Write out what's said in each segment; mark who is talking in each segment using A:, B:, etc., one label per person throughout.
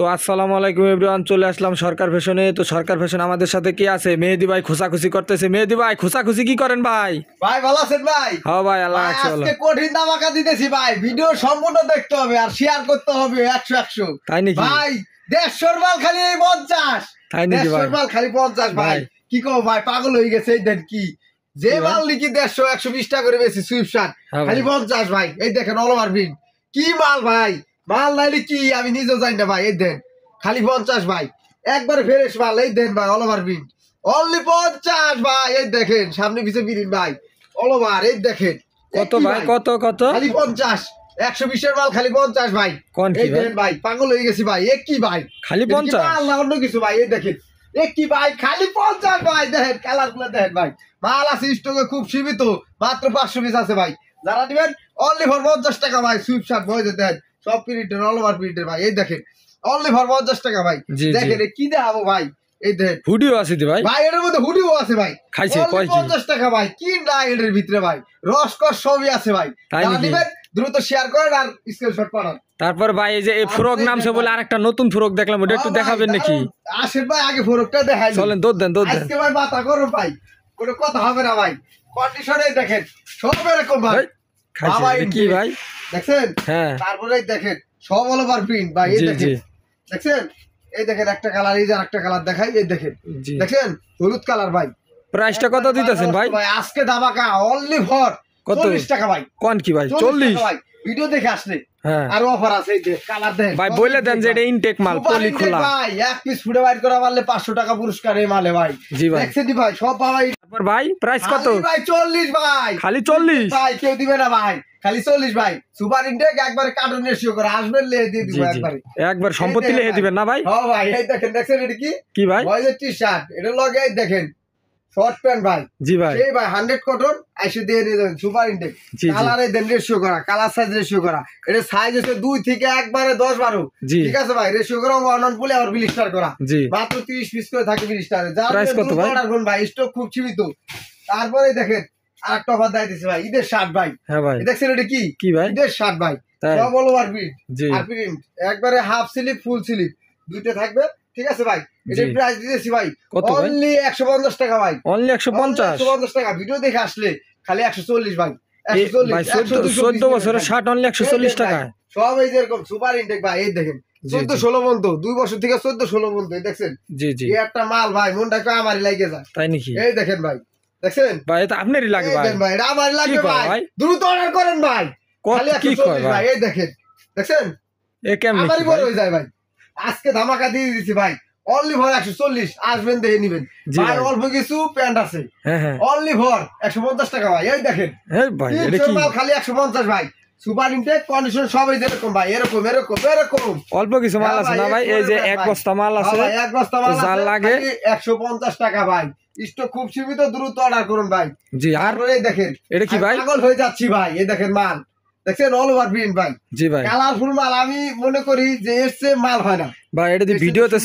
A: তো আসসালামু আলাইকুম এভরিওয়ান, চলে আসলাম সরকার ফ্যাশনে। তো সরকার ফ্যাশন আমাদের সাথে কি আছে? মেহেদি ভাই খোসাখুসি করতেছে। মেহেদি ভাই খোসাখুসি কি করেন ভাই?
B: ভাই ভালো আছেন ভাই?
A: হ্যাঁ ভাই, আল্লাহ
B: ভাই,
A: রাখছে ভালো।
B: আজকে কঠিন ধামাকা দিতেছি ভাই। ভিডিও সম্পূর্ণ দেখতে হবে আর শেয়ার করতে হবে 100
A: তাই নাকি
B: ভাই? 150 মাল খালি 50।
A: তাই নাকি ভাই?
B: 150 মাল খালি 50 ভাই। কি কও ভাই, পাগল হয়ে গেছে। এই দেন কি যে মাল লিখি 150 120 টাকা করে বেশি সুইপ শার্ট খালি 50 ভাই। এই দেখেন অল ওভার প্রিন্ট কি মাল ভাই। মাল নাইলে কি আমি নিজেও জানি না ভাই। এই দেন খালি 50 ভাই, একবারে ফ্রেশ মাল। এই দেন ভাই অল ওভার প্রিন্ট অনলি 50 ভাই। এই দেখেন সামনে পিছে প্রিন্ট ভাই অল ওভার। এই দেখেন
A: কত ভাই? কত কত?
B: খালি 50। 120 এর মাল খালি 50 ভাই।
A: কোন কি
B: এই দেখেন ভাই, পাগল হয়ে গেছি ভাই। এ কি ভাই
A: খালি 50?
B: মাল না অন্য কিছু ভাই। এই দেখেন এ কি ভাই, খালি 50 ভাই। দেখেন কালার গুলো দেখেন ভাই। মাল আছে স্টকে খুব সীমিত, মাত্র 500 পিস আছে ভাই। যারা দিবেন অনলি ফর 50 টাকা ভাই। সুইপ শার্ট বয় দেন সব প্রিন্টের অল ওভার প্রিন্টের ভাই। এই দেখেন অনলি ফর 50 টাকা ভাই। দেখেন কি দেখাবো ভাই। এই দেখেন
A: হুডিও আছে দি ভাই।
B: ভাই এর মধ্যে হুডিও আছে ভাই।
A: খাইছে কয় কি?
B: 50 টাকা ভাই। কি না এর ভিতরে ভাই রসকস সবই আছে ভাই। যারা দিবেন দ্রুত শেয়ার করেন আর স্ক্রিনশট পাঠান।
A: তারপর ভাই এই যে এই ফ্রক নামছে বলে আরেকটা নতুন ফ্রক দেখলাম, ওটা একটু দেখাবেন নাকি?
B: আসেন ভাই আগে ফ্রকটা দেখাই।
A: চলেন দৌড় দেন দৌড় দেন।
B: আজকে ভাই মাথা গরম ভাই, কোনো কথা হবে না ভাই। কন্ডিশনে দেখেন সব এরকম ভাই।
A: খাইছে কি ভাই
B: দেখছেন?
A: হ্যাঁ।
B: তারপরে দেখেন সব অল ওভার প্রিন্ট ভাই। এই দেখেন দেখছেন? এই দেখেন একটা কালার, এই যে আরেকটা কালার দেখাই। এই দেখেন দেখছেন হলুদ কালার ভাই।
A: প্রাইসটা কত দিতেছেন ভাই?
B: আজকে ধামাকা অনলি ফর 40 টাকা ভাই।
A: কোন কি ভাই? 40
B: ভাই। ভিডিও দেখে আসলে
A: হ্যাঁ
B: আর অফার আছে। এই যে কালার দেন
A: ভাই, বলে দেন যে এটা ইনটেক মাল পলি খোলা
B: ভাই। এক পিস ফুটে বাইর করা মারলে 500 টাকা পুরস্কার এই মালে ভাই।
A: জি ভাই।
B: দেখছেন দি ভাই সব ভাই।
A: তারপর ভাই প্রাইস কত
B: ভাই? 40 ভাই।
A: খালি 40
B: ভাই, কেউ দিবে না ভাই। খালি 40 ভাই। সুপার ইনটেক একবারে কার্টন রেশিও করে আসবেন লে দিয়ে দিব একবারে।
A: একবার সম্পত্তি লিখে দিবেন না ভাই?
B: হ্যাঁ ভাই। এই দেখেন দেখছেন এটা কি
A: ভাই?
B: বয়েজের টি-শার্ট। এটা লগে এই দেখেন শর্ট প্যান্ট ভাই।
A: জি ভাই।
B: এই ভাই 100 কটন আইসে দিয়ে দেন সুপার ইনটেক। কালারে দেন রেশিও করা, কালার সাইজ রেশিও করা। এটা সাইজ হচ্ছে 2 থেকে একবারে 10 12। ঠিক আছে ভাই? রেশিও করা ওয়ান অন পুলে আর ব্লিস্টার করা। মাত্র 30 পিস করে থাকে ব্লিস্টারে।
A: প্রাইস কত ভাই?
B: ভাই স্টক খুব সীমিত। তারপরে দেখেন আরেকটা অফার দেয় দিছে ভাই, ঈদের শার্ট ভাই।
A: হ্যাঁ ভাই।
B: দেখছেন এটা কি
A: ভাই?
B: ঈদের শার্ট ভাই। সব অল ওভার প্রিন্ট আর প্রিন্ট একবারে হাফ স্লিপ ফুল স্লিপ দুইটা থাকবে। ঠিক আছে ভাই? এটা প্রাইস দিতেছি ভাই অনলি 150 টাকা ভাই।
A: অনলি 150
B: টাকা। ভিডিও দেখে আসলে খালি 140 ভাই।
A: 14 বছরের শার্ট অনলি 140 টাকা।
B: সব এই যেরকম সুপার ইনটেক ভাই। এই দেখেন 14-16 পর্যন্ত, 2 বছর থেকে 14-16 পর্যন্ত। দেখছেন
A: জি জি
B: এই একটা মাল ভাই, মনটা আমারই লাগে যায়।
A: তাই নাকি?
B: এই দেখেন ভাই দেখছেন
A: ভাই, এটা আপনারই লাগে ভাই।
B: এটা আমারই লাগে ভাই। দ্রুত অর্ডার করেন ভাই। খালি 140 ভাই। এই দেখেন দেখছেন
A: এ কেমন
B: আমারই বড় হয়ে যায় ভাই। আজকে ধামাকা দিয়ে দিচ্ছি ভাই অনলি ফর 140। আসবেন দেখে নিবেন ভাই। অল্প কিছু প্যান্ট আছে অনলি ফর 150 টাকা ভাই। এই দেখেন
A: ভাই এটা কি
B: খালি 150 ভাই। সুপার ইনটেক কন্ডিশন সবই এরকম ভাই। এরকম এরকম এরকম
A: অল্প কিছু মাল আছে না ভাই? এই যে এক বস্তা মাল আছে,
B: এক বস্তা মাল
A: যার লাগে
B: 150 টাকা ভাই। স্টক খুব সীমিত, দ্রুত অর্ডার করুন ভাই।
A: জি। আর
B: এই দেখেন
A: এটা কি ভাই?
B: পাগল হয়ে যাচ্ছি ভাই। এই দেখেন মাল দেখছেন অল ওভার প্রিন্ট ভাই।
A: জি ভাই।
B: কালারফুল মাল। আমি মনে করি যে এর চেয়ে মাল হয় না
A: ভাই। এটা দি ভিডিওতে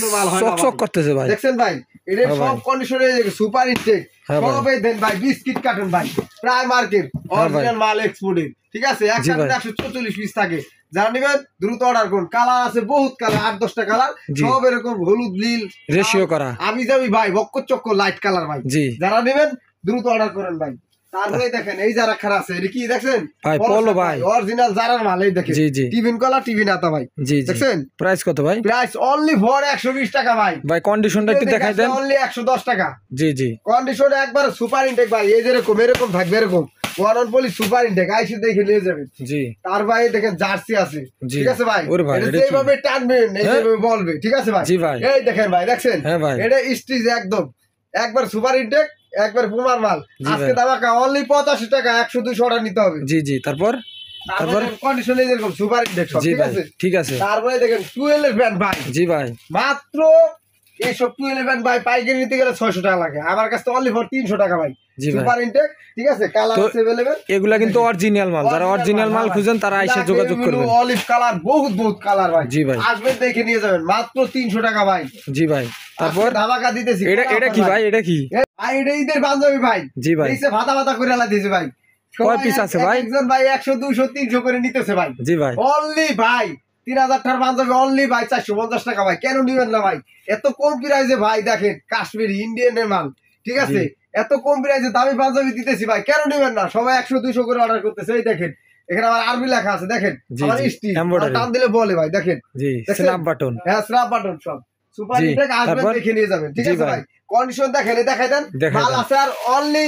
A: চকচক করতেছে ভাই।
B: দেখছেন ভাই? এটা সব কন্ডিশনে সুপার ইনটেক সবই দেন ভাই। বিস্কিট কার্টন ভাই, প্রায় মার্কেট অরিজিনাল মাল এক্সপোর্টের। ঠিক আছে? 144 পিস থাকে। যারা নেবেন দ্রুত অর্ডার করুন। কালার আছে বহুত কালার, 8-10টা কালার। সব এরকম হলুদ নীল
A: রেশিও করা।
B: আমি যাবি ভাই বক্কর চক্কর লাইট কালার ভাই। যারা নেবেন দ্রুত অর্ডার করেন ভাই। তারপরে দেখেন এই যারা খারাপ আছে এটা কি দেখছেন
A: ভাই? পলো ভাই
B: অরিজিনাল জারার মাল। এই দেখেন টিভিন কলা টিভিন আতা ভাই। দেখছেন
A: প্রাইস কত ভাই?
B: প্রাইস অনলি ফর 120 টাকা ভাই।
A: ভাই কন্ডিশনটা একটু দেখাই দেন।
B: অনলি 110 টাকা।
A: জি জি।
B: কন্ডিশন একবার সুপার ইনটেক ভাই। এই যেরকম এরকম থাকবে এরকম one on poly super intake IC দেখে নিয়ে যাবেন। জি। তার ভাই দেখেন জার্সি আছে। ঠিক আছে ভাই? এটা যেভাবে টানবেন এইভাবে বলবে। ঠিক আছে ভাই?
A: জি ভাই।
B: এই দেখেন ভাই দেখছেন এটা স্টিচ একদম একবার সুপার ইনটেক একবার পুমার মাল। আজকে ধামাকা অনলি 85 টাকা। 100-200 অর্ডার নিতে হবে।
A: জি জি। তারপর
B: কন্ডিশনে যেরকম সুপার ইনটেক সব। ঠিক আছে
A: ঠিক আছে।
B: তারপরে দেখেন 12 ব্যান্ড ভাই।
A: জি ভাই।
B: মাত্র এইসব 12 ব্যান্ড ভাই পাইকারি নিতে গেলে 600 টাকা লাগে। আমার কাছে অনলি ফর 300 টাকা ভাই। Super intake. ঠিক আছে? কালার আছে अवेलेबल।
A: এগুলা কিন্তু অরিজিনাল মাল। যারা অরিজিনাল মাল খুঁজেন তারা আইসা যোগাযোগ করবেন।
B: অলিভ কালার বহুত বহুত কালার ভাই।
A: জি ভাই।
B: আসবেন দেখে নিয়ে যাবেন মাত্র 300 টাকা ভাই।
A: জি ভাই। তারপর
B: ধামাকা দিতেছি।
A: এটা কি ভাই? এটা কি
B: ভাই? এটা ঈদের পাঞ্জাবি ভাই। জি ভাই। এইসে ভাতা ভাতা করে দিয়েছে ভাই।
A: কয় পিস আছে ভাই?
B: একজন ভাই 100 200 300 করে নিতেছে ভাই।
A: জি ভাই।
B: অনলি ভাই 3000 টাকার পাঞ্জাবি অনলি ভাই 450 টাকা ভাই। কেন নিবেন না ভাই? এত কম প্রাইসে ভাই, দেখেন কাশ্মীরি ইন্ডিয়ানের মাল, ঠিক আছে, এত কম প্রাইসে দামি পাঞ্জাবি দিতেছি ভাই, কেন নিবেন না? সবাই 100-200 করে অর্ডার করতেছে। এই দেখেন এখানে আমার আরবি লেখা আছে, দেখেন আমার স্টিচ টান দিলে বলে ভাই, দেখেন
A: জি স্ন্যাপ বাটন,
B: হ্যাঁ স্ন্যাপ বাটন সব সুপার ইনটেক। আসবেন দেখে নিয়ে যাবেন, ঠিক আছে ভাই। কন্ডিশন দেখেন, দেখাই দেন মাল আছে আর অনলি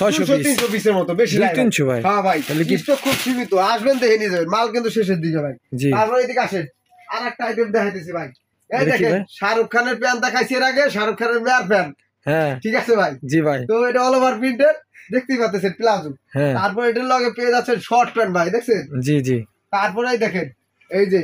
B: 600-300 পিসের মতো, বেশি নাই ভাই। হ্যাঁ ভাই স্টক খুব সীমিত, আসবেন দেখে নিয়ে যাবেন, মাল কিন্তু শেষের দিকে ভাই। তারপর এদিকে আসেন, আর একটা আইটেম দেখাইতেছি ভাই। এই দেখেন শাহরুখ খানের প্যান্ট দেখাইছি এর আগে, শাহরুখ খানের মেয়ার প্যান্ট, হ্যাঁ ঠিক আছে ভাই। জি ভাই, তো এটা অল ওভার প্রিন্টের, দেখতেই পাচ্ছেন প্লাজো। তারপর এটার লগে পেয়ে যাচ্ছেন শর্ট প্যান্ট ভাই, দেখছেন? জি জি। তারপরে দেখেন এই যে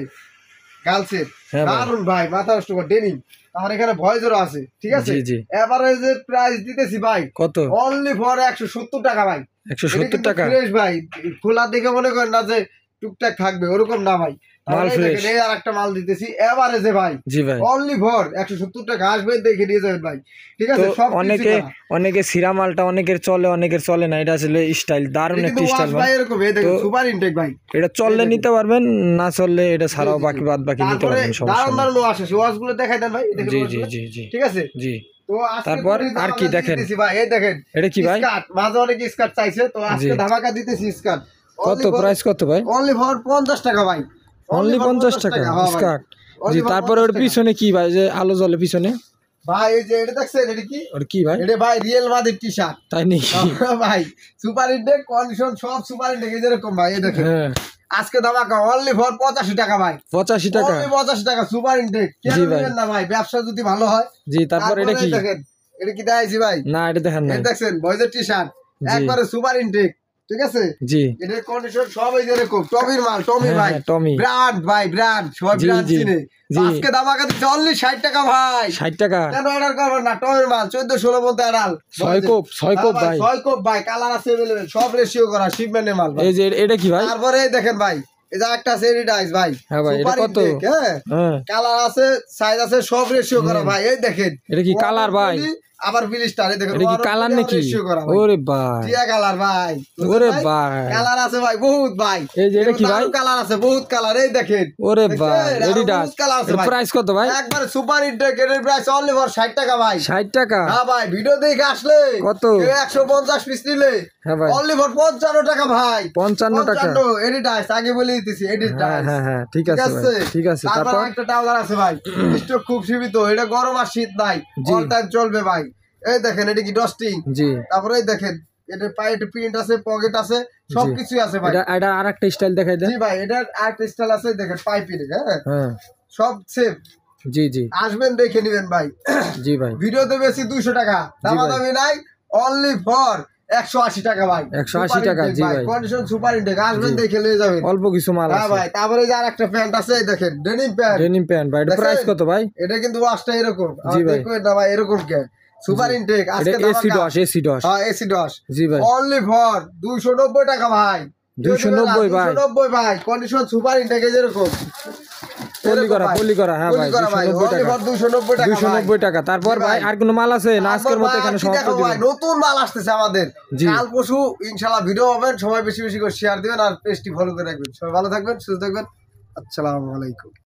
B: গার্লসের দারুন ভাই, মাথা নষ্ট করে ডেনিম। আমার এখানে ভয়েজরও আছে, ঠিক আছে। এভারেজে প্রাইস দিতেছি ভাই কত? অনলি ফর 170 টাকা ভাই। 170 টাকা ফ্রেশ ভাই, খোলা দেখে মনে করেন না যে টুকটাক থাকবে, ওরকম না ভাই, মাল ফ্রেশ। এই আরেকটা মাল দিতেছি এভারেজে ভাই, জি ভাই, অনলি ফর 170 টাকা। আসবেন দেখে নিয়ে যাবেন ভাই, ঠিক আছে। সব অনেকে সিরা মালটা অনেকের চলে, অনেকের চলে না, এটা আসলে স্টাইল, দারুণ একটা স্টাইল ভাই। এরকম এই দেখেন সুপার ইনটেক ভাই, এটা চললে নিতে পারবেন, না চললে এটা ছাড়াও বাকি বাদ বাকি নিতে পারবেন, সমস্যা নেই। দারুণ আসে, ওয়াশ গুলো দেখাই দেন ভাই, জি জি জি জি, ঠিক আছে জি। তো তারপর আর কি দেখেন ভাই, এই দেখেন এটা কি ভাই, স্কার্ট, মাঝে অনেক স্কার্ট চাইছে, তো আজকে ধামাকা দিতেছি স্কার্ট। কত প্রাইস কত ভাই? অনলি ফর 50 টাকা ভাই, অনলি 50 টাকা স্কার্ট। জি, তারপরে ওর পিছনে কি ভাই, যে আলো জ্বলে পিছনে ভাই, এই যে এটা দেখছেন, এটা কি, ওর কি ভাই? এটা ভাই রিয়েল মাদের টি-শার্ট, তাই নাকি ভাই? সুপার ইনটেক কন্ডিশন সব সুপার ইনটেক, এই যেরকম ভাই, এই দেখেন আজকে ধামাকা অনলি ফর 85 টাকা ভাই, 85 টাকা, অনলি 85 টাকা সুপার ইনটেক। কেন নেবেন না ভাই? ব্যবসা যদি ভালো হয়। জি, তারপর এটা কি দেখেন, এটা কি দেখাইছি ভাই? না এটা দেখেন না, এটা দেখছেন বয়েজের টি-শার্ট, একবারে সুপার ইনটেক, ঠিক আছে জি। এটার কন্ডিশন সব এই যেরকম টমির মাল, টমি ভাই, টমি ব্র্যান্ড ভাই, ব্র্যান্ড সব ব্র্যান্ড চিনে। আজকে ধামাকা দিচ্ছে অনলি 60 টাকা ভাই, 60 টাকা। কেন অর্ডার করবেন না? টমির মাল 14-16 মধ্যে আড়াল, 6 কোপ ভাই, 6 কোপ ভাই, কালার আছে अवेलेबल, সব রেশিও করা শিপমেন্টের মাল ভাই। এই যে এটা কি ভাই? তারপরে দেখেন ভাই, এই যে একটা সেরিডাইস ভাই, হ্যাঁ ভাই, এটা কত? হ্যাঁ কালার আছে, সাইজ আছে, সব রেশিও করা ভাই। এই দেখেন এটা কি কালার ভাই? আবার বিলিস্টার, এই দেখেন এটা কি কালার নাকি? ওরে ভাই টিয়া কালার ভাই, ওরে ভাই কালার আছে ভাই বহুত ভাই। এই যে এটা কি ভাই? কালার আছে বহুত কালার, এই দেখেন ওরে ভাই এডিডাস। এর প্রাইস কত ভাই? একবারে সুপার ইনটেক, এর প্রাইস অনলি ফর 60 টাকা ভাই, 60 টাকা। হ্যাঁ ভাই, ভিডিও দেখে আসলে কত? 150 পিস নিলে হ্যাঁ ভাই অনলি ফর 55 টাকা ভাই, 55 টাকা এডিডাস। আগে বলে দিতেছি এডিডাস, হ্যাঁ হ্যাঁ ঠিক আছে ভাই, ঠিক আছে। তারপর একটা টাওয়ার আছে ভাই, স্টক খুব সীমিত, এটা গরম আর শীত নাই, অল টাইম চলবে ভাই। এই দেখেন এটা কি ডস্টিং, জি। তারপরে এই দেখেন এটা পায়ে প্রিন্ট আছে, পকেট আছে, সবকিছু আছে ভাই। এটা আরেকটা স্টাইল দেখাই দেন। জি ভাই, এটা আরেকটা স্টাইল আছে, দেখেন পাইপিং, হ্যাঁ সব সেম, জি জি। আসবেন দেখে নেবেন ভাই, জি ভাই। ভিডিওতে বেশি 200 টাকা, দামাদামি নাই, অনলি ফর 180 টাকা ভাই, 180 টাকা, জি ভাই। কন্ডিশন সুপার ইনটেক, আসবেন দেখে নিয়ে যাবেন, অল্প কিছু মাল আছে। হ্যাঁ ভাই, তারপরে যে আরেকটা প্যান্ট আছে, এই দেখেন ডেনিম প্যান্ট, ডেনিম প্যান্ট ভাই, এটা প্রাইস কত ভাই? এটা কিন্তু ওয়াশটা এরকম, জি ভাই, দেখো না ভাই এরকম কে সুপার ইনটেক। আজকে এসি ডস, এসি ডস, হ্যাঁ এসি ডস, জি ভাই, অনলি ফর 290 টাকা ভাই, 290 ভাই, 290 ভাই। কন্ডিশন সুপার ইনটেক, এই যেরকম পলি করা, হ্যাঁ ভাই 290 টাকা, 290 টাকা। তারপর ভাই আর কোন মাল আছে না? আজকের মতো এখানে সমাপ্ত দিবেন। নতুন মাল আসতেছে আমাদের, কাল পরশু ইনশাআল্লাহ ভিডিও পাবেন। সবাই বেশি বেশি করে শেয়ার দিবেন আর পেজটি ফলো করে রাখবেন। সবাই ভালো থাকবেন, সুস্থ থাকবেন, আসসালামু আলাইকুম।